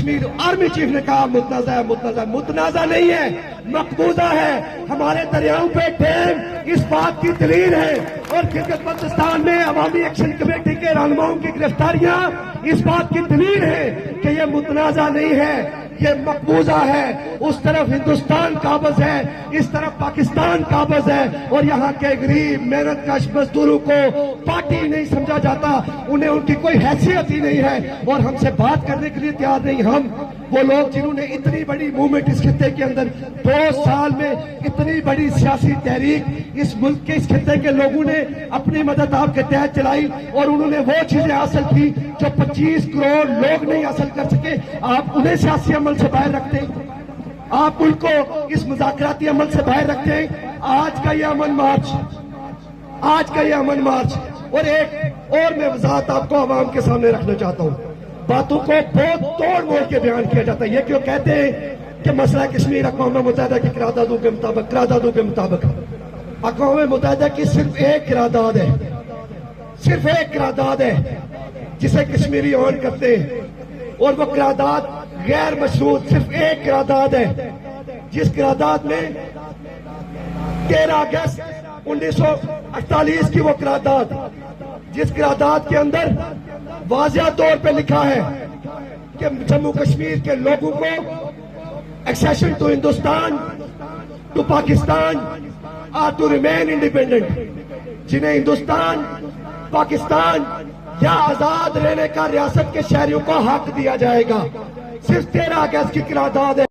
Kashmir army chief نے کہا متنازع ہے، متنازع، متنازع نہیں ہے، مقبوضہ ہے۔ ہمارے دریاؤں پہ ڈیم اس بات کی دلیل ہے، اور گلگت بلتستان میں عوامی ایکشن کمیٹی کے رہنماؤں کی گرفتاریاں اس بات کی دلیل ہے کہ یہ متنازع نہیں ہے، یہ مقبوضہ ہے۔ اس طرف ہندوستان قابض ہے، اس طرف پاکستان قابض ہے، اور یہاں کے غریب محنت کش مزدوروں کو پارٹی نہیں سمجھا جاتا، انہیں ان کی کوئی حیثیت ہی نہیں ہے، اور ہم سے بات کرنے کے لیے تیار نہیں۔ ہم وہ لوگ جنہوں نے اتنی بڑی موومنٹ اس خطے کے اندر 2 سال میں اتنی بڑی سیاسی تحریک اس ملک کے اس خطے کے لوگوں نے اپنی مدد آپ کے تحت چلائی، اور انہوں نے وہ چیزیں حاصل کی جو 25 کروڑ لوگ نہیں حاصل کر سکے، آپ انہیں سیاسی عمل سے باہر رکھتے ہیں، آپ ان کو اس مذاکراتی عمل سے باہر رکھتے ہیں۔ آج کا یہ امن مارچ، آج کا یہ امن مارچ، اور ایک اور میں وضاحت آپ کو عوام کے سامنے رکھنا چاہتا ہوں۔ باتوں کو بہت توڑ موڑ کے بیان کیا جاتا ہے۔ یہ کیوں کہتے ہیں کہ مسئلہ کشمیر اقوام متحدہ کی قراردادوں کے مطابق اقوام متحدہ کی صرف ایک قرارداد ہے، صرف ایک قرارداد ہے جسے کشمیری آن کرتے ہیں، اور وہ قرارداد غیر مشروط صرف ایک قرارداد ہے، جس قرارداد میں 13 اگست 1948 کی وہ قرارداد، جس قرارداد کے اندر واضح طور پہ لکھا ہے کہ جموں کشمیر کے لوگوں کو accession to Hindustan to Pakistan اور ٹو ریمین انڈیپینڈنٹ، جنہیں ہندوستان، پاکستان یا آزاد رہنے کا ریاست کے شہریوں کو حق دیا جائے گا۔ صرف 13 اگست کی قرارداد ہے۔